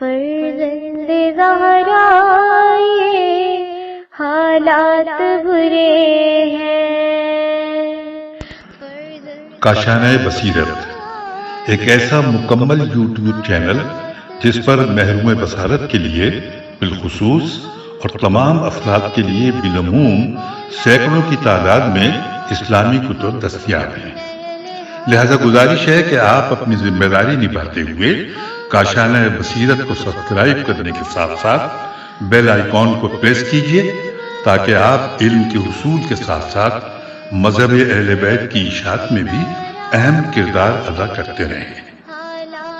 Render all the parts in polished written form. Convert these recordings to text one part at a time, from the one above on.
فرزند زہرا یہ حالات برے ہیں۔ کاشانۂ بصیرت ایک ایسا مکمل یوٹیوب چینل جس پر محروم بصارت کے لیے بالخصوص اور تمام افراد کے لیے بالعموم سینکڑوں کی تعداد میں اسلامی کتب دستیاب ہیں۔ لہذا گزارش ہے کہ آپ اپنی ذمہ داری نبھاتے ہوئے کاشانۂ بصیرت کو سبسکرائب کرنے کے ساتھ ساتھ بیل آئیکن کو پریس کیجیے تاکہ آپ علم کے حصول کے ساتھ ساتھ مذہب اہل بیت کی اشاعت میں بھی اہم کردار ادا کرتے رہیں۔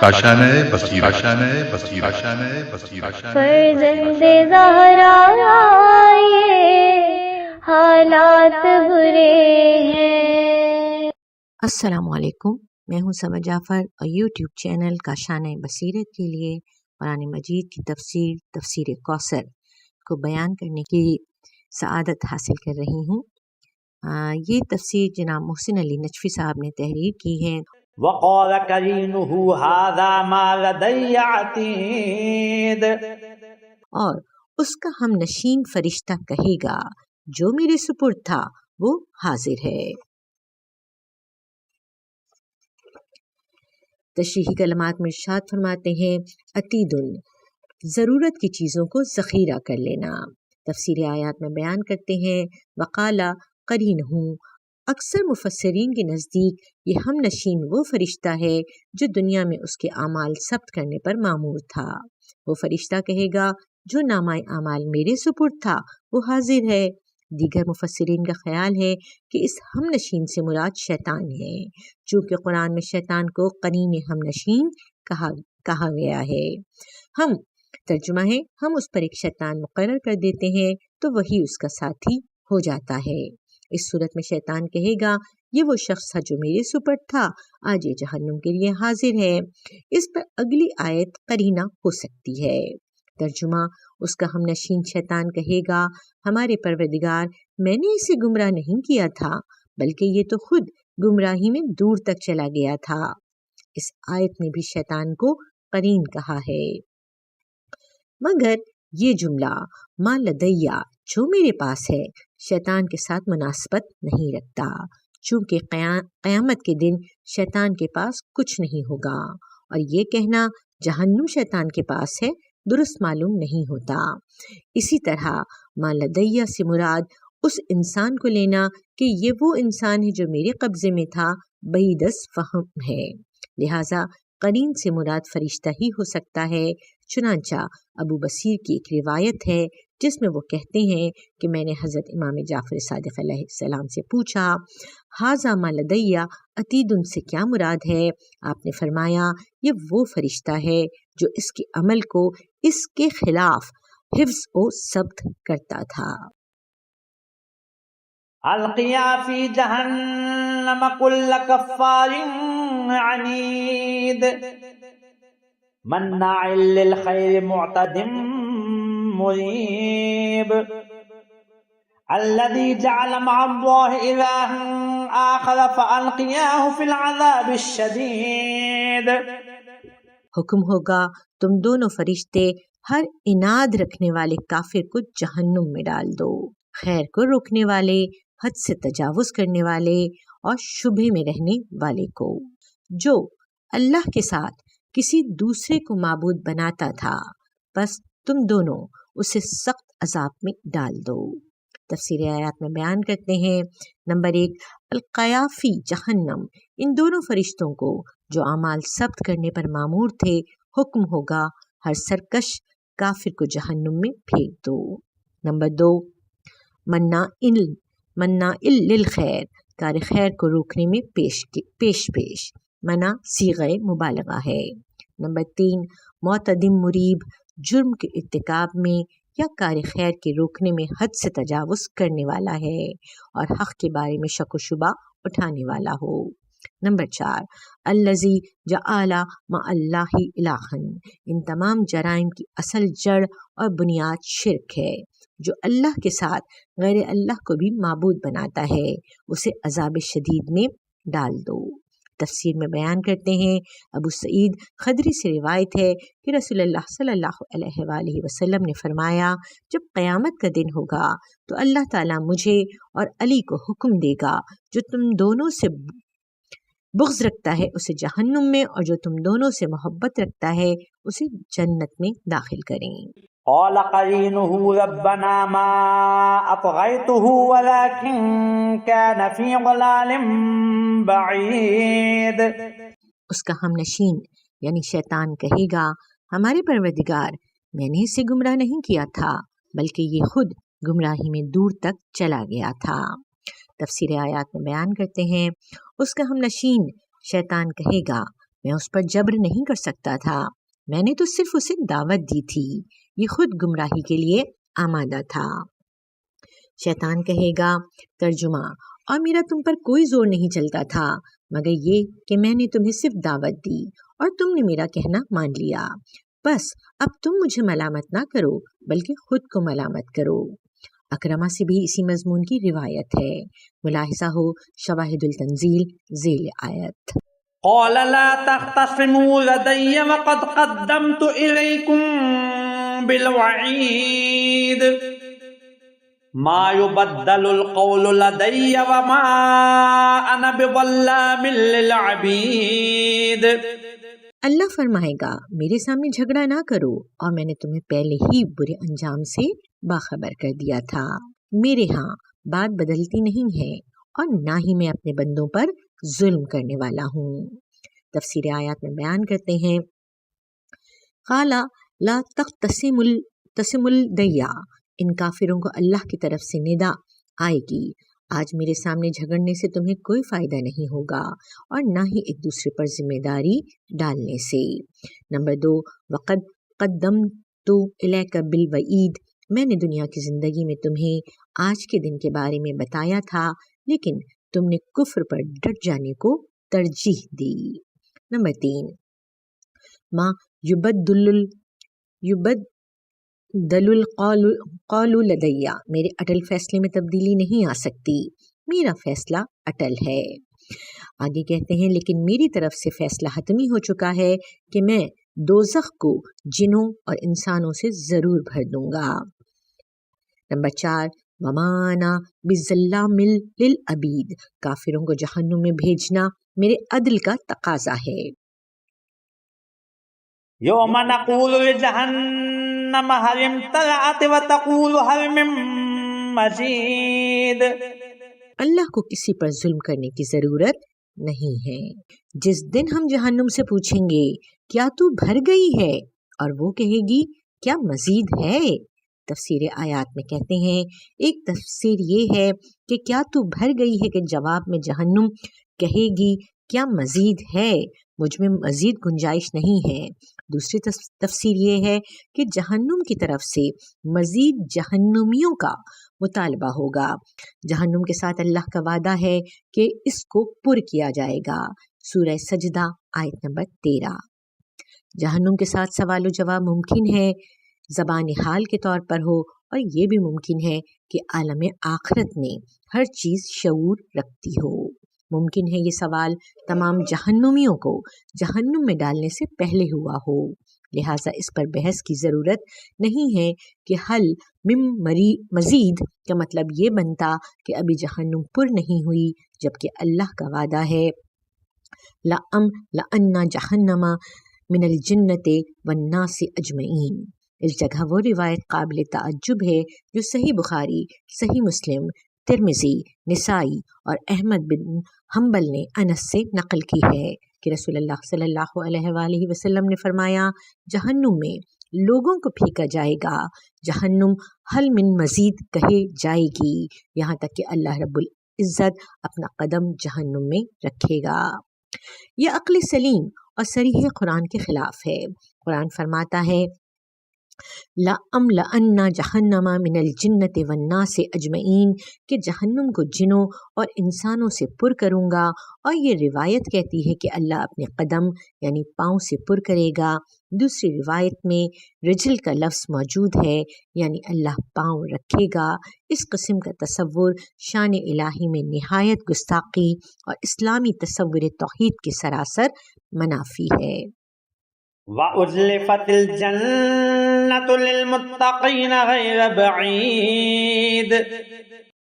کاشانۂ بصیرت، کاشانۂ بصیرت، کاشانۂ بصیرت۔ فرزند زہرا یہ حالات برے ہیں۔ السلام علیکم، میں ہوں سمر جعفر اور یوٹیوب چینل کاشانۂ بصیرت کے لیے قرآن مجید کی تفسیر کوثر کو بیان کرنے کی سعادت حاصل کر رہی ہوں۔ یہ تفسیر جناب محسن علی نجفی صاحب نے تحریر کی ہے۔ وقال قرینہ ھذا ما لدی عتید، اور اس کا ہم نشین فرشتہ کہے گا جو میرے سپرد تھا وہ حاضر ہے۔ تشریحی کلمات میں ارشاد فرماتے ہیں عتید، ضرورت کی چیزوں کو ذخیرہ کر لینا۔ تفسیر آیات میں بیان کرتے ہیں وقال قرینہ، اکثر مفسرین کے نزدیک یہ ہم نشین وہ فرشتہ ہے جو دنیا میں اس کے اعمال ثبت کرنے پر مامور تھا۔ وہ فرشتہ کہے گا جو نامہ اعمال میرے سپرد تھا وہ حاضر ہے۔ دیگر مفسرین کا خیال ہے کہ اس ہم نشین سے مراد شیطان ہے، چونکہ قرآن میں شیطان کو قرین ہم نشین کہا گیا ہے۔ ہم ترجمہ ہے ہم اس پر ایک شیطان مقرر کر دیتے ہیں تو وہی اس کا ساتھی ہو جاتا ہے۔ اس صورت میں شیطان کہے گا یہ وہ شخص تھا جو میرے سپرد تھا، آج یہ جہنم کے لیے حاضر ہے۔ اس پر اگلی آیت قرینہ ہو سکتی ہے۔ ترجمہ اس کا ہم نشین شیطان کہے گا ہمارے پروردگار، میں نے اسے گمراہ نہیں کیا تھا بلکہ یہ تو خود گمراہی میں دور تک چلا گیا تھا۔ اس آیت میں بھی شیطان کو قرین کہا ہے، مگر یہ جملہ ما لدیہ جو میرے پاس ہے شیطان کے ساتھ مناسبت نہیں رکھتا، چونکہ قیامت کے دن شیطان کے پاس کچھ نہیں ہوگا، اور یہ کہنا جہنم شیطان کے پاس ہے درست معلوم نہیں ہوتا۔ اسی طرح ما لدیہ سے مراد اس انسان کو لینا کہ یہ وہ انسان ہے جو میرے قبضے میں تھا بعید از فہم ہے، لہٰذا قرین سے مراد فرشتہ ہی ہو سکتا ہے۔ چنانچہ ابو بصیر کی ایک روایت ہے جس میں وہ کہتے ہیں کہ میں نے حضرت امام جعفر صادق علیہ السلام سے پوچھا ھذا ما لدیہ عتید سے کیا مراد ہے؟ آپ نے فرمایا یہ وہ فرشتہ ہے جو اس کے عمل کو اس کے خلاف حفظ و ضبط کرتا تھا۔ القیا فی جہنم کل کفار عنید مناع للخیر معتد مریب الذي جعل مع الله إلها آخر فألقياه في العذاب الشديد۔ حکم ہوگا تم دونوں فرشتے ہر اناد رکھنے والے کافر کو جہنم میں ڈال دو، خیر کو روکنے والے، حد سے تجاوز کرنے والے اور شبہ میں رہنے والے کو، جو اللہ کے ساتھ کسی دوسرے کو معبود بناتا تھا، بس تم دونوں اسے سخت عذاب میں ڈال دو۔ تفسیر آیات میں بیان کرتے ہیں نمبر 1 القیا فی جہنم، ان دونوں فرشتوں کو جو اعمال ثبت کرنے پر مامور تھے حکم ہوگا ہر سرکش کافر کو جہنم میں پھینک دو۔ نمبر 2 مناع للخیر، کار خیر کو روکنے میں پیش منع صیغہ مبالغہ ہے۔ نمبر 3 معتدم مریب، جرم کے ارتکاب میں یا کار خیر کے روکنے میں حد سے تجاوز کرنے والا ہے اور حق کے بارے میں شک و شبہ اٹھانے والا ہو۔ نمبر 4 الذی جعل مع اللہ الہا، ان تمام جرائم کی اصل جڑ اور بنیاد شرک ہے، جو اللہ کے ساتھ غیر اللہ کو بھی معبود بناتا ہے اسے عذاب شدید میں ڈال دو۔ تفسیر میں بیان کرتے ہیں، ابو سعید خدری سے روایت ہے کہ رسول اللہ صلی اللہ علیہ وآلہ وسلم نے فرمایا، جب قیامت کا دن ہوگا تو اللہ تعالیٰ مجھے اور علی کو حکم دے گا، جو تم دونوں سے بغض رکھتا ہے اسے جہنم میں، اور جو تم دونوں سے محبت رکھتا ہے اسے جنت میں داخل کریں۔ قال قرينه ربنا ما أطغيته ولكن كان في ضلال بعيد۔ اس کا ہم نشین یعنی شیطان کہے گا، ہمارے پروردگار، میں نے اسے گمراہ نہیں کیا تھا بلکہ یہ خود گمراہی میں دور تک چلا گیا تھا۔ تفسیر آیات میں بیان کرتے ہیں، اس کا ہم نشین شیطان کہے گا، میں اس پر جبر نہیں کر سکتا تھا، میں نے تو صرف اسے دعوت دی تھی، یہ خود گمراہی کے لیے آمادہ تھا۔ شیطان کہے گا، ترجمہ، اور میرا تم پر کوئی زور نہیں چلتا تھا مگر یہ کہ میں نے تمہیں صرف دعوت دی اور تم نے میرا کہنا مان لیا، بس اب تم مجھے ملامت نہ کرو بلکہ خود کو ملامت کرو۔ اکرمہ سے بھی اسی مضمون کی روایت ہے، ملاحظہ ہو شواہد التنزیل ذیل آیت۔ قال لا تختصموا لدي وقد قدمت إليكم بالوعيد ما يبدل القول لدي وما أنا بظلام للعبيد۔ اللہ فرمائے گا، میرے سامنے جھگڑا نہ کرو، اور میں نے تمہیں پہلے ہی برے انجام سے باخبر کر دیا تھا۔ میرے ہاں بات بدلتی نہیں ہے اور نہ ہی میں اپنے بندوں پر ظلم کرنے والا ہوں۔ تفسیر آیات میں بیان کرتے ہیں، قال لا تختصم الدیا، ان کافروں کو اللہ کی طرف سے ندا آئے گی، آج میرے سامنے جھگڑنے سے تمہیں کوئی فائدہ نہیں ہوگا اور نہ ہی ایک دوسرے پر ذمہ داری ڈالنے سے۔ نمبر 2، وقد قدمت الیک بالوعید، میں نے دنیا کی زندگی میں تمہیں آج کے دن کے بارے میں بتایا تھا لیکن تم نے کفر پر ڈٹ جانے کو ترجیح دی۔ نمبر 3، ما یبدل القول لدیا، میرے اٹل فیصلے میں تبدیلی نہیں آ سکتی، میرا فیصلہ اٹل ہے۔ آگے کہتے ہیں، لیکن میری طرف سے فیصلہ حتمی ہو چکا ہے کہ میں دوزخ کو جنوں اور انسانوں سے ضرور بھر دوں گا۔ نمبر 4، وما انا بظلام للعبید، کافروں کو جہنم میں بھیجنا میرے عدل کا تقاضا ہے۔ یوم نقول لجہنم هل امتلأت وتقول هل من مزید۔ اللہ کو کسی پر ظلم کرنے کی ضرورت نہیں ہے۔ جس دن ہم جہنم سے پوچھیں گے کیا تو بھر گئی ہے، اور وہ کہے گی کیا مزید ہے۔ تفسیر آیات میں کہتے ہیں، ایک تفسیر یہ ہے کہ کیا تو بھر گئی ہے، کہ جواب میں جہنم کہے گی کیا مزید ہے، مجھ میں مزید گنجائش نہیں ہے۔ دوسری تفسیر یہ ہے کہ جہنم کی طرف سے مزید جہنمیوں کا مطالبہ ہوگا۔ جہنم کے ساتھ اللہ کا وعدہ ہے کہ اس کو پر کیا جائے گا۔ سورہ سجدہ آیت نمبر 13۔ جہنم کے ساتھ سوال و جواب ممکن ہے، زبان حال کے طور پر ہو، اور یہ بھی ممکن ہے کہ عالم آخرت میں ہر چیز شعور رکھتی ہو۔ ممکن ہے یہ سوال تمام جہنمیوں کو جہنم میں ڈالنے سے پہلے ہوا ہو، لہٰذا اس پر بحث کی ضرورت نہیں ہے کہ حل من مزید کا مطلب یہ بنتا کہ ابھی جہنم پر نہیں ہوئی، جبکہ اللہ کا وعدہ ہے لَأَمْلَأَنَّ جَهَنَّمَ مِنَ الْجِنَّةِ وَالنَّاسِ أَجْمَعِينَ۔ اس جگہ وہ روایت قابل تعجب ہے جو صحیح بخاری، صحیح مسلم، ترمذی، نسائی اور احمد بن حنبل نے انس سے نقل کی ہے کہ رسول اللہ صلی اللہ علیہ وآلہ وسلم نے فرمایا، جہنم میں لوگوں کو پھینکا جائے گا، جہنم حل من مزید کہے جائے گی، یہاں تک کہ اللہ رب العزت اپنا قدم جہنم میں رکھے گا۔ یہ عقل سلیم اور صریح قرآن کے خلاف ہے۔ قرآن فرماتا ہے لَأَمْلَأَنَّ جَهَنَّمَ مِنَ الْجِنَّةِ وَالنَّاسِ أَجْمَعِينَ کہ جہنم کو جنوں اور انسانوں سے پر کروں گا. اور یہ روایت کہتی ہے کہ اللہ اپنے قدم یعنی پاؤں سے پر کرے گا. دوسری روایت میں رجل کا لفظ موجود ہے یعنی اللہ پاؤں رکھے گا. اس قسم کا تصور شان الہی میں نہایت گستاخی اور اسلامی تصور توحید کے سراسر منافی ہے. وَأُزْلِفَتِ الْجَنَّةُ لِلْمُتَّقِينَ غَيْرَ بَعِيدٍ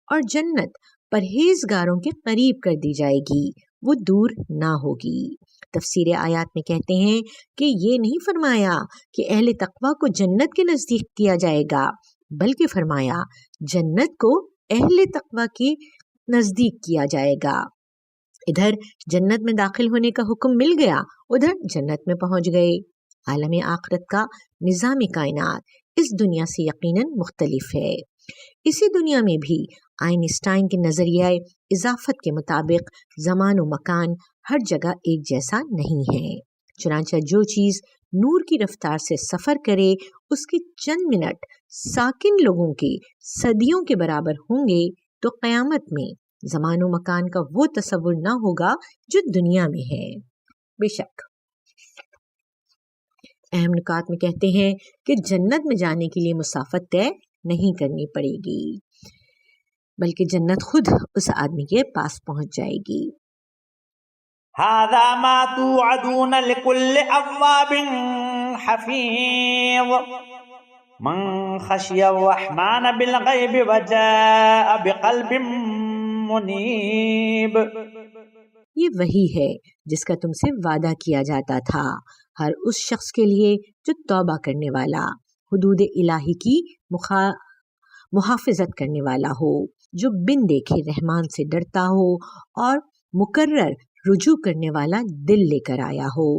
اور جنت پرہیزگاروں کے قریب کر دی جائے گی، وہ دور نہ ہوگی. تفسیر آیات میں کہتے ہیں کہ یہ نہیں فرمایا کہ اہل تقوی کو جنت کے نزدیک کیا جائے گا، بلکہ فرمایا جنت کو اہل تقوی کے نزدیک کیا جائے گا. ادھر جنت میں داخل ہونے کا حکم مل گیا، ادھر جنت میں پہنچ گئے. عالم آخرت کا نظام کائنات اس دنیا سے یقیناً مختلف ہے. اسی دنیا میں بھی آئنسٹائن کے نظریہ اضافت کے مطابق زمان و مکان ہر جگہ ایک جیسا نہیں ہے. چنانچہ جو چیز نور کی رفتار سے سفر کرے اس کے چند منٹ ساکن لوگوں کے صدیوں کے برابر ہوں گے، تو قیامت میں زمان و مکان کا وہ تصور نہ ہوگا جو دنیا میں ہے. بے شک اہم نکات میں کہتے ہیں کہ جنت میں جانے کے لیے مسافت طے نہیں کرنی پڑے گی، بلکہ جنت خود اس آدمی کے پاس پہنچ جائے گی. هذا ما توعدون لكل أواب حفيظ من خشي الرحمن بالغيب وجاء بقلب منيب. یہ وہی ہے جس کا تم سے وعدہ کیا جاتا تھا ہر اس شخص کے لیے جو توبہ کرنے والا، حدود الہی کی محافظت کرنے والا ہو، جو بن دیکھے رحمان سے ڈرتا ہو اور مقرر رجوع کرنے والا دل لے کر آیا ہو.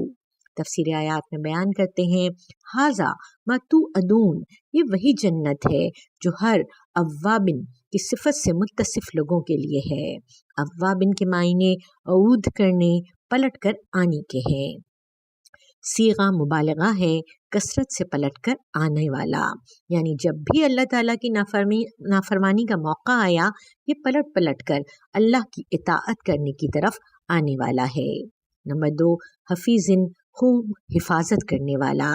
تفسیر آیات میں بیان کرتے ہیں ہاذا ما توعدون، یہ وہی جنت ہے جو ہر اوابن کی صفت سے متصف لوگوں کے لیے ہے. اوابن کے معنی عود کرنے، پلٹ کر آنے کے ہیں. صیغہ مبالغہ ہے، کثرت سے پلٹ کر آنے والا، یعنی جب بھی اللہ تعالیٰ کی نافرمانی کا موقع آیا یہ پلٹ پلٹ کر اللہ کی اطاعت کرنے کی طرف آنے والا ہے. نمبر 2 حفیظن، خوب حفاظت کرنے والا،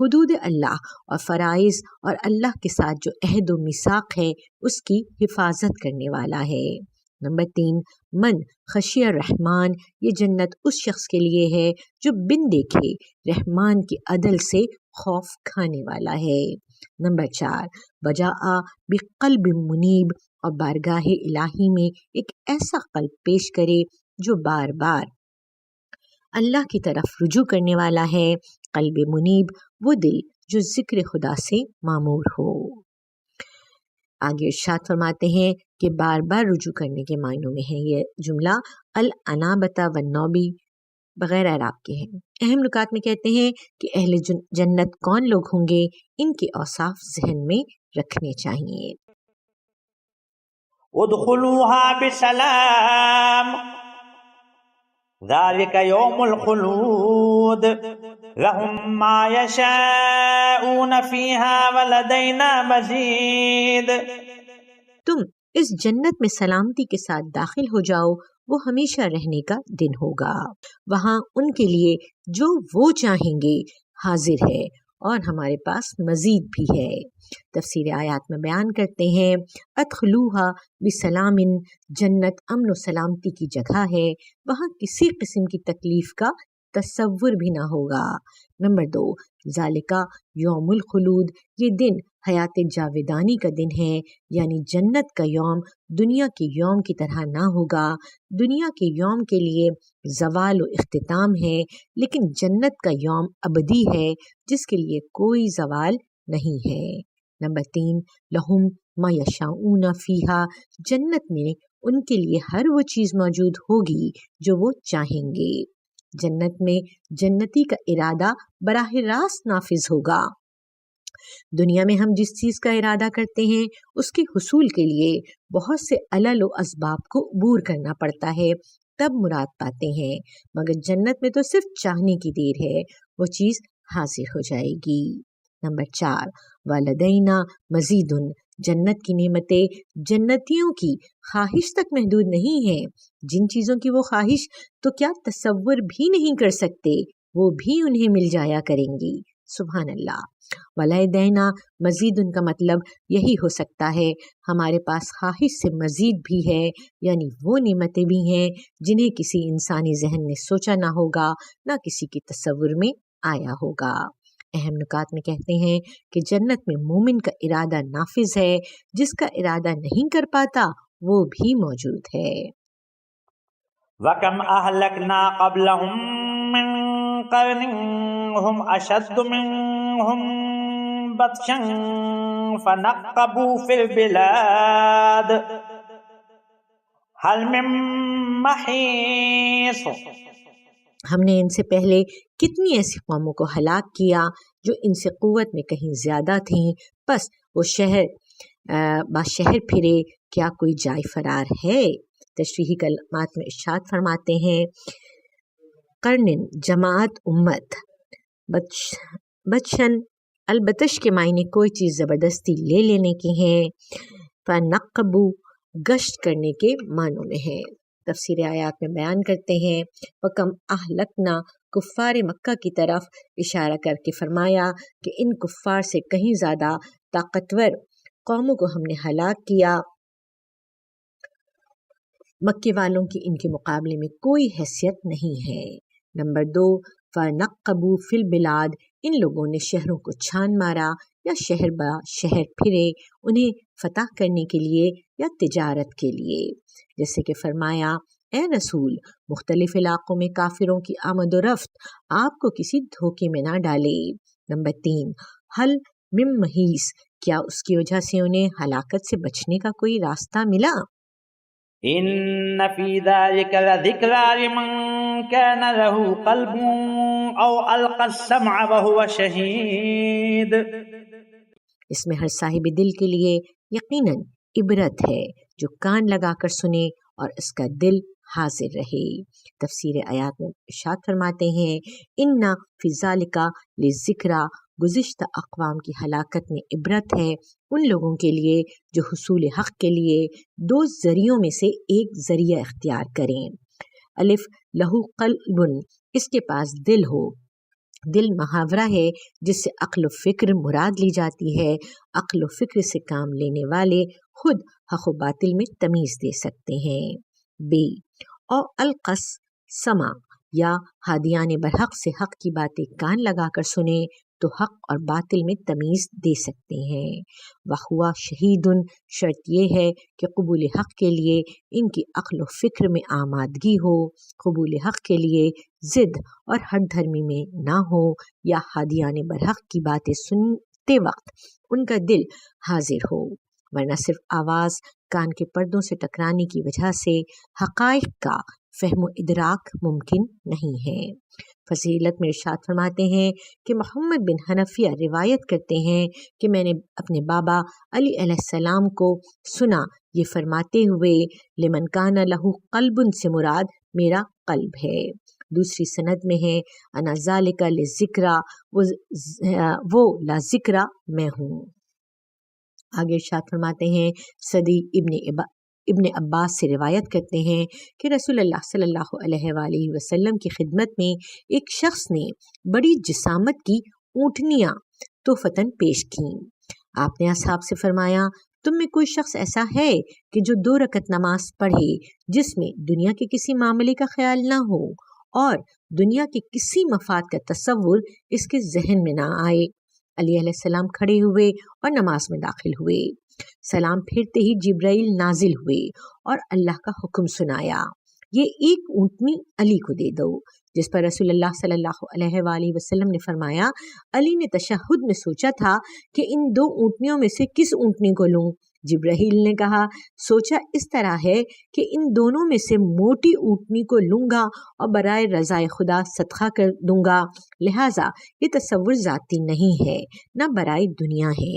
حدود اللہ اور فرائض اور اللہ کے ساتھ جو عہد و میثاق ہے اس کی حفاظت کرنے والا ہے. نمبر 3 من خشی الرحمن، یہ جنت اس شخص کے لیے ہے جو بن دیکھے رحمان کی عدل سے خوف کھانے والا ہے. نمبر 4 وجاء بقلب منیب، اور بارگاہ الہی میں ایک ایسا قلب پیش کرے جو بار بار اللہ کی طرف رجوع کرنے والا ہے. قلب منیب وہ دل جو ذکر خدا سے معمور ہو. آگے ارشاد فرماتے ہیں کہ بار بار رجوع کرنے کے معنوں میں ہے یہ جملہ الانابۃ والنوبی بغیر اعراب کے ہیں. اہم نکات میں کہتے ہیں کہ اہل جنت کون لوگ ہوں گے، ان کے اوصاف ذہن میں رکھنے چاہیے. ادخلوها بسلام ذلك يوم الخلود لهم ما يشاءون فيها ولدينا مزيد. تم اس جنت میں سلامتی کے ساتھ داخل ہو جاؤ، وہ ہمیشہ رہنے کا دن ہوگا، وہاں ان کے لیے جو وہ چاہیں گے حاضر ہے اور ہمارے پاس مزید بھی ہے. تفسیر آیات میں بیان کرتے ہیں ادخلوہا بسلام، جنت امن و سلامتی کی جگہ ہے، وہاں کسی قسم کی تکلیف کا تصور بھی نہ ہوگا. نمبر 2 ذالکا یوم الخلود، یہ دن حیات جاویدانی کا دن ہے، یعنی جنت کا یوم دنیا کے یوم کی طرح نہ ہوگا. دنیا کے یوم کے لیے زوال و اختتام ہے، لیکن جنت کا یوم ابدی ہے جس کے لیے کوئی زوال نہیں ہے. نمبر 3 لہم ما یشاؤون فیہا، جنت میں ان کے لیے ہر وہ چیز موجود ہوگی جو وہ چاہیں گے. جنت میں جنتی کا ارادہ براہ راست نافذ ہوگا. دنیا میں ہم جس چیز کا ارادہ کرتے ہیں اس کے حصول کے لیے بہت سے علل و اسباب کو عبور کرنا پڑتا ہے، تب مراد پاتے ہیں، مگر جنت میں تو صرف چاہنے کی دیر ہے، وہ چیز حاصل ہو جائے گی. نمبر 4 والدینا مزیدن، جنت کی نعمتیں جنتیوں کی خواہش تک محدود نہیں ہیں، جن چیزوں کی وہ خواہش تو کیا تصور بھی نہیں کر سکتے وہ بھی انہیں مل جایا کریں گی۔ سبحان اللہ۔ والدینا مزید ان کا مطلب یہی ہو سکتا ہے ہمارے پاس خواہش سے مزید بھی ہے، یعنی وہ نعمتیں بھی ہیں جنہیں کسی انسانی ذہن نے سوچا نہ ہوگا، نہ کسی کے تصور میں آیا ہوگا۔ اہم نکات میں کہتے ہیں کہ جنت میں مومن کا ارادہ نافذ ہے، جس کا ارادہ نہیں کر پاتا وہ بھی موجود ہے۔ وَكَمْ أَهْلَكْنَا قَبْلَهُمْ مِنْ قَرْنٍ هُمْ أَشَدُّ مِنْهُمْ بَطْشًا فَنَقَّبُوا فِي الْبِلَادِ هَلْ مِنْ مَحِيصٍ۔ ہم نے ان سے پہلے کتنی ایسی قوموں کو ہلاک کیا جو ان سے قوت میں کہیں زیادہ تھیں، پس وہ شہر پھرے، کیا کوئی جائے فرار ہے؟ تشریحی کلمات میں ارشاد فرماتے ہیں قرن جماعت امت، بچن البتش کے معنی کوئی چیز زبردستی لے لینے کے ہیں، فنقبو گشت کرنے کے معنوں میں ہے۔ تفسیر آیات میں بیان کرتے ہیں وَكَمْ أَهْلَكْنَا، کفار مکہ کی طرف اشارہ کر کے فرمایا کہ ان کفار سے کہیں زیادہ طاقتور قوموں کو ہم نے ہلاک کیا، مکے والوں کی ان کے مقابلے میں کوئی حیثیت نہیں ہے۔ نمبر 2 فَنَقَّبُوا فِي الْبِلَادِ، ان لوگوں نے شہروں کو چھان مارا یا شہر با شہر پھرے انہیں فتح کرنے کے لیے یا تجارت کے لیے، جیسے کہ فرمایا اے رسول مختلف علاقوں میں کافروں کی آمد و رفت آپ کو کسی دھوکے میں نہ ڈالے۔ نمبر 3 حل من محیص، کیا اس کی وجہ سے انہیں ہلاکت سے بچنے کا کوئی راستہ ملا؟ ان فی ذلک لذکری لمن کان له قلب او القى السمع وهو شہید۔ اس میں ہر صاحب دل کے لیے یقیناً عبرت ہے جو کان لگا کر سنے اور اس کا دل حاضر رہے۔ تفسیر آیات میں ارشاد فرماتے ہیں اِنَّ فِي ذَلِكَ لِلذِّکْرَىٰ، گزشتہ اقوام کی ہلاکت میں عبرت ہے ان لوگوں کے لیے جو حصول حق کے لیے 2 ذریعوں میں سے ایک ذریعہ اختیار کریں۔ الف لہو قلب، اس کے پاس دل ہو۔ دل محاورہ ہے جس سے عقل و فکر مراد لی جاتی ہے۔ عقل و فکر سے کام لینے والے خود حق و باطل میں تمیز دے سکتے ہیں۔ بی اور القص سما، یا ہادیان برحق سے حق کی باتیں کان لگا کر سنے تو حق اور باطل میں تمیز دے سکتے ہیں۔ وَهُوَ شہیدٌ، شرط یہ ہے کہ قبول حق کے لیے ان کی عقل و فکر میں آمادگی ہو، قبول حق کے لیے ضد اور ہٹ دھرمی میں نہ ہو، یا ہادیان برحق کی باتیں سنتے وقت ان کا دل حاضر ہو، ورنہ صرف آواز کان کے پردوں سے ٹکرانے کی وجہ سے حقائق کا فہم و ادراک ممکن نہیں ہے۔ فضیلت میں ارشاد فرماتے ہیں کہ محمد بن حنفیہ روایت کرتے ہیں کہ میں نے اپنے بابا علی علیہ السلام کو سنا یہ فرماتے ہوئے لمن کان لہو قلب سے مراد میرا قلب ہے۔ دوسری سند میں ہے انا ذالک للذکریٰ، وہ لا ذکرہ میں ہوں۔ آگے ارشاد فرماتے ہیں صدی ابن عباس سے روایت کرتے ہیں کہ رسول اللہ صلی اللہ علیہ وآلہ وسلم کی خدمت میں ایک شخص نے بڑی جسامت کی اونٹنیاں تحفتاً پیش کیں۔ آپ نے اصحاب سے فرمایا تم میں کوئی شخص ایسا ہے کہ جو 2 رکعت نماز پڑھے جس میں دنیا کے کسی معاملے کا خیال نہ ہو اور دنیا کے کسی مفاد کا تصور اس کے ذہن میں نہ آئے؟ علی علیہ السلام کھڑے ہوئے اور نماز میں داخل ہوئے۔ سلام پھرتے ہی جبرائیل نازل ہوئے اور اللہ کا حکم سنایا یہ ایک اونٹنی علی کو دے دو، جس پر رسول اللہ صلی اللہ علیہ وآلہ وسلم نے فرمایا علی نے تشہد میں سوچا تھا کہ ان 2 اونٹنیوں میں سے کس اونٹنی کو لوں؟ جبرائیل نے کہا سوچا اس طرح ہے کہ ان دونوں میں سے موٹی اونٹنی کو لوں گا اور برائے رضائے خدا صدقہ کر دوں گا، لہٰذا یہ تصور ذاتی نہیں ہے نہ برائے دنیا ہے۔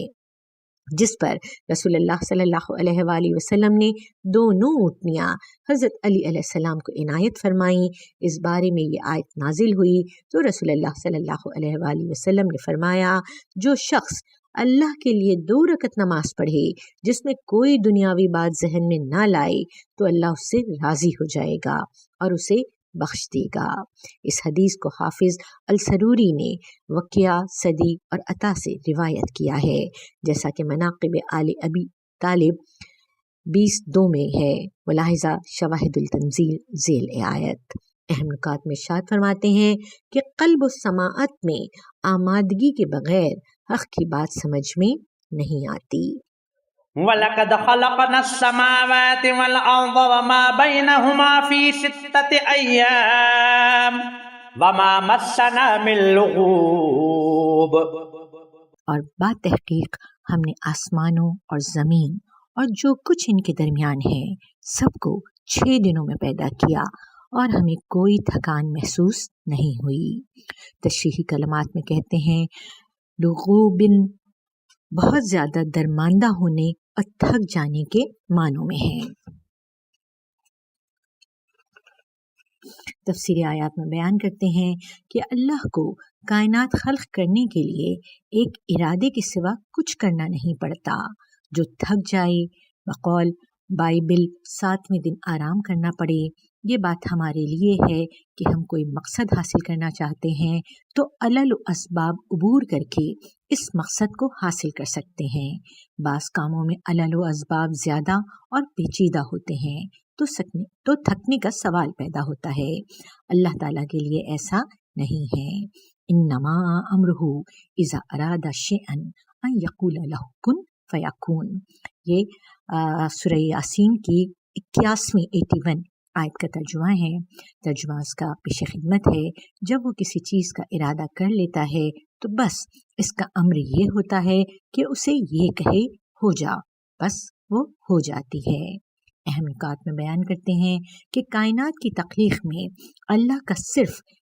جس پر رسول اللہ صلی اللہ علیہ وآلہ وسلم نے دونوں اونٹنیاں حضرت علی علیہ السلام کو عنایت فرمائیں۔ اس بارے میں یہ آیت نازل ہوئی تو رسول اللہ صلی اللہ علیہ وآلہ وسلم نے فرمایا، جو شخص اللہ کے لیے 2 رکعت نماز پڑھے جس میں کوئی دنیاوی بات ذہن میں نہ لائے تو اللہ اس سے راضی ہو جائے گا اور اسے بخش دے گا۔ اس حدیث کو حافظ السروری نے وقیہ صدی اور عطا سے روایت کیا ہے، جیسا کہ مناقب آل ابی طالب 20:2 میں ہے، ملاحظہ شواہد التنزیل ذیل آیت۔ اہم نکات میں ارشاد فرماتے ہیں کہ قلب و سماعت میں آمادگی کے بغیر حق کی بات سمجھ میں نہیں آتی۔ وَلَقَدْ خَلَقْنَا السَّمَاوَاتِ وَالْأَرْضَ وَمَا بَيْنَهُمَا فِي 6 أَيَّامٍ وَمَا مَسَّنَا مِن لُغُوبٍ۔ اور بات تحقیق ہم نے آسمانوں اور زمین اور جو کچھ ان کے درمیان ہے سب کو 6 دنوں میں پیدا کیا اور ہمیں کوئی تھکان محسوس نہیں ہوئی۔ تشریحی کلمات میں کہتے ہیں لغوبن بہت زیادہ درماندہ ہونے اور تھک جانے کے معنوں میں ہے۔ تفسیر آیات میں بیان کرتے ہیں کہ اللہ کو کائنات خلق کرنے کے لیے ایک ارادے کے سوا کچھ کرنا نہیں پڑتا۔ جو تھک جائے بقول بائبل 7ویں دن آرام کرنا پڑے، یہ بات ہمارے لیے ہے کہ ہم کوئی مقصد حاصل کرنا چاہتے ہیں تو علل و اسباب عبور کر کے اس مقصد کو حاصل کر سکتے ہیں۔ بعض کاموں میں علل و اسباب زیادہ اور پیچیدہ ہوتے ہیں تو تھکنے کا سوال پیدا ہوتا ہے۔ اللہ تعالیٰ کے لیے ایسا نہیں ہے۔ انما امرہ اذا اراد شیئا ان یقول لہ کن فیکون، یہ سورہ یاسین کی 81 آیت کا ترجمہ ہے۔ ترجمہ اس کا پیش خدمت ہے، جب وہ کسی چیز کا ارادہ کر لیتا ہے تو بس اس کا امر یہ ہوتا ہے کہ اسے یہ کہے ہو جا، بس وہ ہو جاتی ہے۔ اہم نکات میں بیان کرتے ہیں کہ کائنات کی تخلیق میں اللہ کا صرف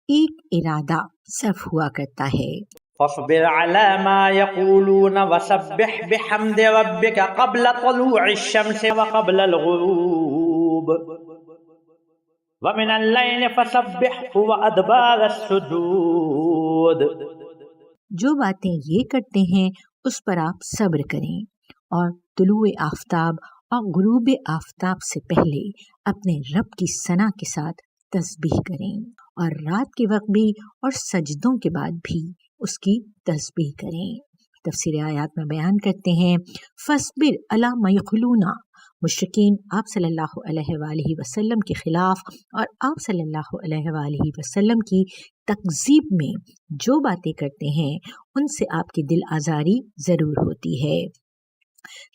ایک ارادہ صرف ہوا کرتا ہے۔ فاصبر على ما يقولون وسبح بحمد ربك قبل طلوع الشمس وقبل الغروب ومن الليل فسبحه وأدبار السجود۔ جو باتیں یہ کرتے ہیں اس پر آپ صبر کریں اور طلوع آفتاب اور غروب آفتاب سے پہلے اپنے رب کی ثنا کے ساتھ تسبیح کریں، اور رات کے وقت بھی اور سجدوں کے بعد بھی اس کی تسبیح کریں۔ تفسیر آیات میں بیان کرتے ہیں فَاصْبِرْ عَلَىٰ مَا يَقُولُونَ، مشرکین آپ صلی اللہ علیہ وآلہ وسلم کے خلاف اور آپ صلی اللہ علیہ وآلہ وسلم کی تکذیب میں جو باتیں کرتے ہیں ان سے آپ کی دل آزاری ضرور ہوتی ہے۔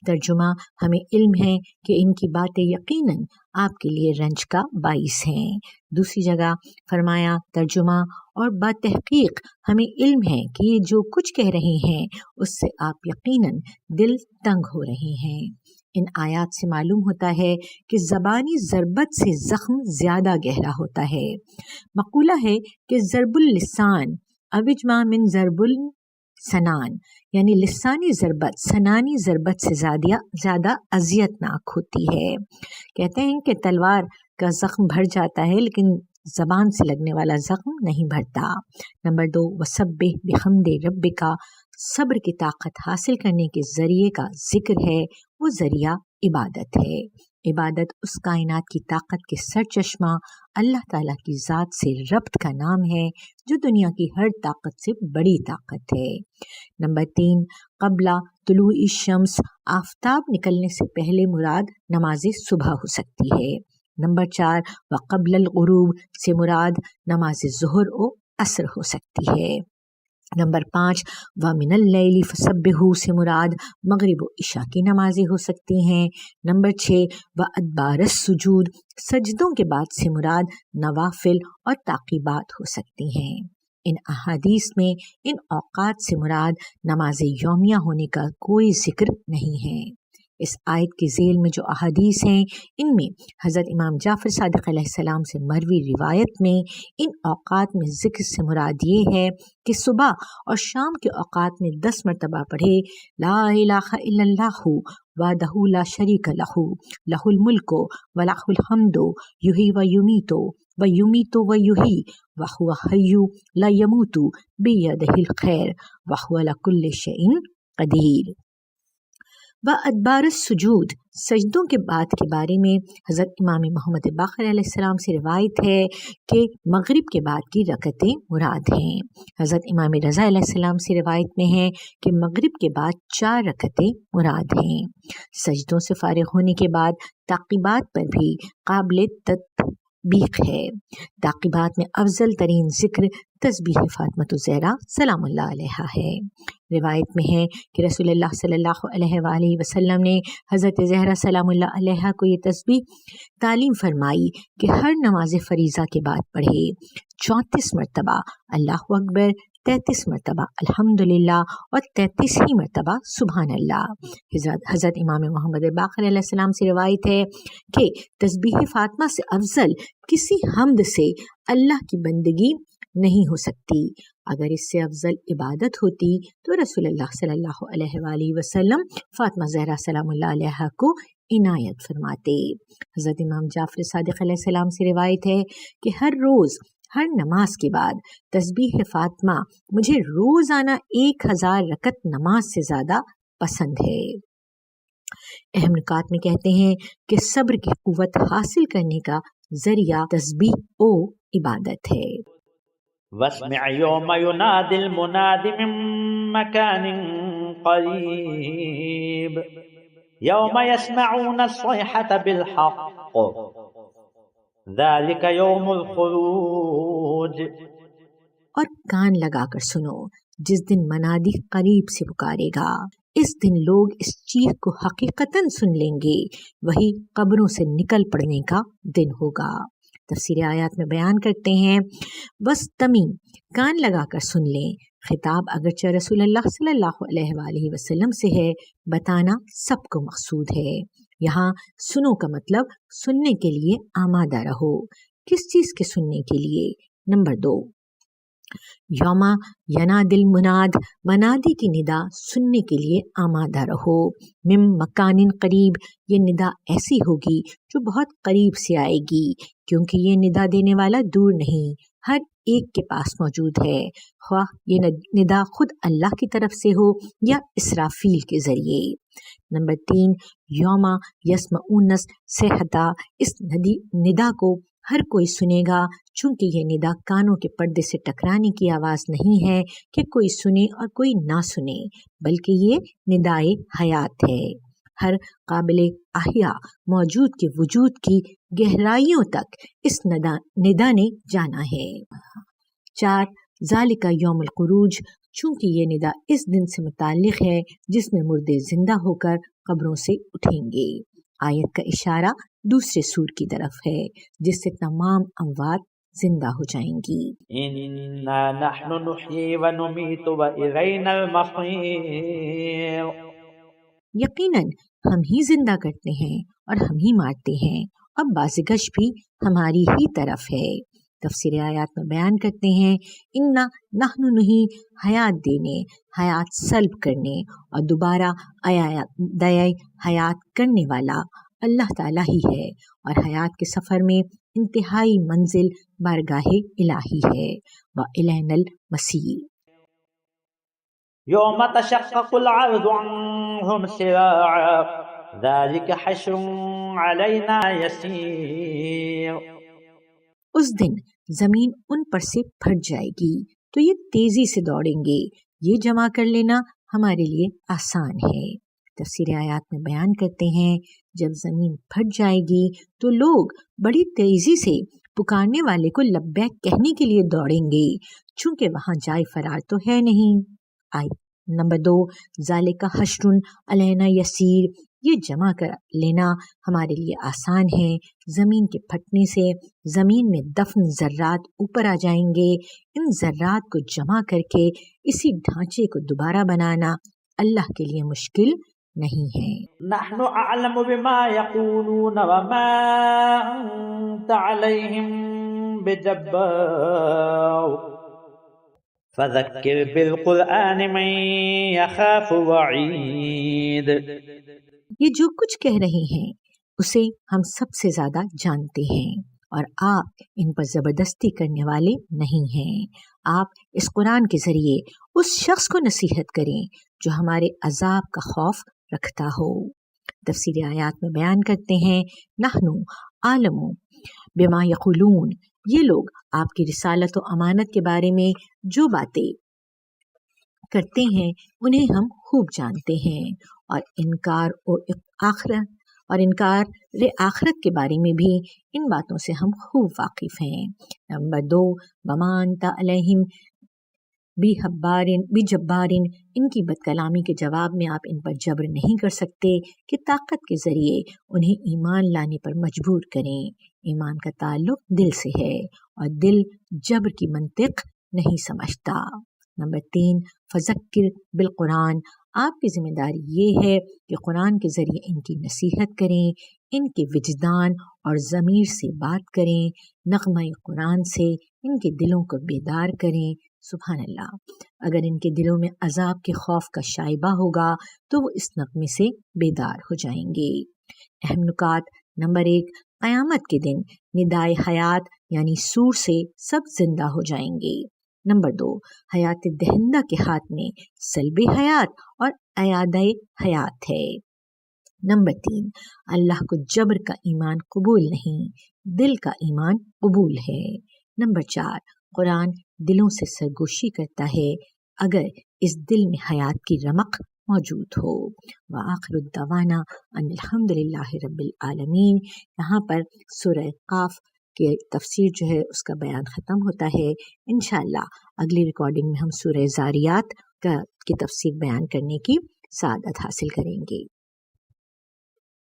ترجمہ، ہمیں علم ہے کہ ان کی باتیں یقیناً آپ کے لیے رنج کا باعث ہیں۔ دوسری جگہ فرمایا ترجمہ، اور بتحقیق ہمیں علم ہے کہ یہ جو کچھ کہہ رہے ہیں اس سے آپ یقیناً دل تنگ ہو رہے ہیں۔ ان آیات سے معلوم ہوتا ہے کہ زبانی ضربت سے زخم زیادہ گہرا ہوتا ہے۔ مقولہ ہے کہ ضرب اللسان اوجما من ضرب السنان، یعنی لسانی ضربت سنانی ضربت سے زیادہ اذیتناک ہوتی ہے۔ کہتے ہیں کہ تلوار کا زخم بھر جاتا ہے لیکن زبان سے لگنے والا زخم نہیں بھرتا۔ نمبر 2، وسبح بحمد ربک، صبر کی طاقت حاصل کرنے کے ذریعے کا ذکر ہے، وہ ذریعہ عبادت ہے۔ عبادت اس کائنات کی طاقت کے سرچشمہ اللہ تعالیٰ کی ذات سے ربط کا نام ہے جو دنیا کی ہر طاقت سے بڑی طاقت ہے۔ نمبر 3، قبل طلوع الشمس، آفتاب نکلنے سے پہلے مراد نماز صبح ہو سکتی ہے۔ نمبر 4، وقبل الغروب سے مراد نماز ظہر و عصر ہو سکتی ہے۔ نمبر 5، وَمِنَ اللَّيْلِ فَسَبِّحُوا سے مراد مغرب و عشاء کی نمازیں ہو سکتی ہیں۔ نمبر 6، وَأَدْبَارَ السُّجُودِ سجدوں کے بعد سے مراد نوافل اور تعقیبات ہو سکتی ہیں۔ ان احادیث میں ان اوقات سے مراد نماز یومیہ ہونے کا کوئی ذکر نہیں ہے۔ اس آیت کی ذیل میں جو احادیث ہیں ان میں حضرت امام جعفر صادق علیہ السلام سے مروی روایت میں ان اوقات میں ذکر سے مراد یہ ہے کہ صبح اور شام کے اوقات میں 10 مرتبہ پڑھے لا الہ الا اللہ وحدہ لا شریک لہ لہ الملک ولہ الحمد یحیی و یمیت و یمیت و یحیی وہو حی لا یموت بیدہ الخیر وہو علی کل شیء قدیر۔ و ادبار السجود، سجدوں کے بعد کے بارے میں حضرت امام محمد باقر علیہ السلام سے روایت ہے کہ مغرب کے بعد کی رکعتیں مراد ہیں۔ حضرت امام رضا علیہ السلام سے روایت میں ہے کہ مغرب کے بعد 4 رکعتیں مراد ہیں۔ سجدوں سے فارغ ہونے کے بعد تعقیبات پر بھی قابل تطبیق ہے۔ تعقیبات میں افضل ترین ذکر تسبیح فاطمۃ الزہرا سلام اللہ علیہا ہے۔ روایت میں ہے کہ رسول اللہ صلی اللہ علیہ وآلہ وسلم نے حضرت زہرا سلام اللہ علیہا کو یہ تسبیح تعلیم فرمائی کہ ہر نماز فریضہ کے بعد پڑھے 34 مرتبہ اللہ اکبر، 33 مرتبہ الحمدللہ اور 33 ہی مرتبہ سبحان اللہ۔ حضرت امام محمد باقر علیہ السلام سے روایت ہے کہ تسبیح فاطمہ سے افضل کسی حمد سے اللہ کی بندگی نہیں ہو سکتی۔ اگر اس سے افضل عبادت ہوتی تو رسول اللہ صلی اللہ علیہ وآلہ وسلم فاطمہ زہرا سلام اللہ علیہا کو عنایت فرماتے۔ حضرت امام جعفر صادق علیہ السلام سے روایت ہے کہ ہر روز ہر نماز کے بعد تسبیح فاطمہ مجھے روزانہ 1000 رکعت نماز سے زیادہ پسند ہے۔ اہم نکات میں کہتے ہیں کہ صبر کی قوت حاصل کرنے کا ذریعہ تسبیح و عبادت ہے۔ واسمع يوم ينادي المناد من مكان قريب يوم يسمعون الصيحة بالحق ذلك يوم الخروج۔ اور کان لگا کر سنو جس دن منادی قریب سے پکارے گا، اس دن لوگ اس چیخ کو حقیقتاً سن لیں گے، وہی قبروں سے نکل پڑنے کا دن ہوگا۔ تفسیر آیات میں بیان کرتے ہیں بس تمیم کان لگا کر سن لیں، خطاب اگرچہ رسول اللہ صلی اللہ علیہ وآلہ وسلم سے ہے، بتانا سب کو مقصود ہے۔ یہاں سنو کا مطلب سننے کے لیے آمادہ رہو۔ کس چیز کے سننے کے لیے؟ نمبر 2، یوما یناد المناد، منادی کی ندا سننے کے لیے آمادہ رہو۔ مم مکان قریب، یہ ندا ایسی ہوگی جو بہت قریب سے آئے گی، کیونکہ یہ ندا دینے والا دور نہیں، ہر ایک کے پاس موجود ہے، خواہ یہ ندا خود اللہ کی طرف سے ہو یا اسرافیل کے ذریعے۔ نمبر 3، یوما یسمعون الصیحۃ، اس ندا کو ہر کوئی سنے گا، چونکہ یہ ندا کانوں کے پردے سے ٹکرانے کی آواز نہیں ہے کہ کوئی سنے اور کوئی نہ سنے، بلکہ یہ ندائے حیات ہے، ہر قابل احیاء موجود کے وجود کی گہرائیوں تک اس ندا نے جانا ہے۔ 4، ذالک یوم الخروج، چونکہ یہ ندا اس دن سے متعلق ہے جس میں مردے زندہ ہو کر قبروں سے اٹھیں گے۔ آیت کا اشارہ دوسرے سور کی طرف ہے جس سے تمام اموات زندہ ہو جائیں گی۔ انا نحن نحیی و نمیت و الینا المصیر، یقیناً ہم ہی زندہ کرتے ہیں اور ہم ہی مارتے ہیں، اور بازگشت بھی ہماری ہی طرف ہے۔ تفسیر آیات میں بیان کرتے ہیں انا نحن نحیی، حیات دینے، حیات سلب کرنے اور دوبارہ دیا حیات کرنے والا اللہ تعالیٰ ہی ہے، اور حیات کے سفر میں انتہائی منزل بارگاہ الہی ہے۔ وَإِلَيْنَا الْمَصِيرُ، یوم تشقق الارض عنہم سراعا ذلک حشر علینا یسیر، اس دن زمین ان پر سے پھٹ جائے گی تو یہ تیزی سے دوڑیں گے، یہ جمع کر لینا ہمارے لیے آسان ہے۔ تفسیر آیات میں بیان کرتے ہیں جب زمین پھٹ جائے گی تو لوگ بڑی تیزی سے پکارنے والے کو لبیک کہنے کے لیے دوڑیں گے، چونکہ وہاں جائے فرار تو ہے نہیں۔ نمبر 2، ذالک حشر علینا یسیر، یہ جمع کر لینا ہمارے لیے آسان ہے۔ زمین کے پھٹنے سے زمین میں دفن ذرات اوپر آ جائیں گے، ان ذرات کو جمع کر کے اسی ڈھانچے کو دوبارہ بنانا اللہ کے لیے مشکل نہیں ہیں۔ نحن اعلم بما يقولون وما انت عليهم بجبار فذكر بالقرآن من يخاف وعید۔ یہ جو کچھ کہہ رہے ہیں اسے ہم سب سے زیادہ جانتے ہیں اور آپ ان پر زبردستی کرنے والے نہیں ہیں۔ آپ اس قرآن کے ذریعے اس شخص کو نصیحت کریں جو ہمارے عذاب کا خوف رکھتا ہو۔ تفسیر آیات میں بیان کرتے ہیں نحن عالم بما یقولون، یہ لوگ آپ کی رسالت و امانت کے بارے میں جو باتیں کرتے ہیں انہیں ہم خوب جانتے ہیں، اور انکار آخرت کے بارے میں بھی ان باتوں سے ہم خوب واقف ہیں۔ نمبر 2، وما انت علیہم بجبار، ان کی بد کلامی کے جواب میں آپ ان پر جبر نہیں کر سکتے کہ طاقت کے ذریعے انہیں ایمان لانے پر مجبور کریں۔ ایمان کا تعلق دل سے ہے اور دل جبر کی منطق نہیں سمجھتا۔ نمبر 3، فذکر بالقرآن، آپ کی ذمہ داری یہ ہے کہ قرآن کے ذریعے ان کی نصیحت کریں، ان کے وجدان اور ضمیر سے بات کریں، نغمہ قرآن سے ان کے دلوں کو بیدار کریں۔ سبحان اللہ، اگر ان کے دلوں میں عذاب کے خوف کا شائبہ ہوگا تو وہ اس نغمے سے بیدار ہو جائیں گے۔ اہم نکات۔ نمبر 1، قیامت کے دن ندائے حیات یعنی سور سے سب زندہ ہو جائیں گے۔ نمبر 2، حیات دہندہ کے ہاتھ میں سلب حیات اور ایادہ حیات ہے۔ نمبر 3، اللہ کو جبر کا ایمان قبول نہیں، دل کا ایمان قبول ہے۔ نمبر 4، قرآن دلوں سے سرگوشی کرتا ہے اگر اس دل میں حیات کی رمق موجود ہو۔ وآخر الدعوانا ان الحمدللہ رب العالمین۔ یہاں پر سورہ قاف کے تفسیر جو ہے اس کا بیان ختم ہوتا ہے۔ انشاءاللہ اگلی ریکارڈنگ میں ہم سورہ زاریات کی تفسیر بیان کرنے کی سعادت حاصل کریں گے۔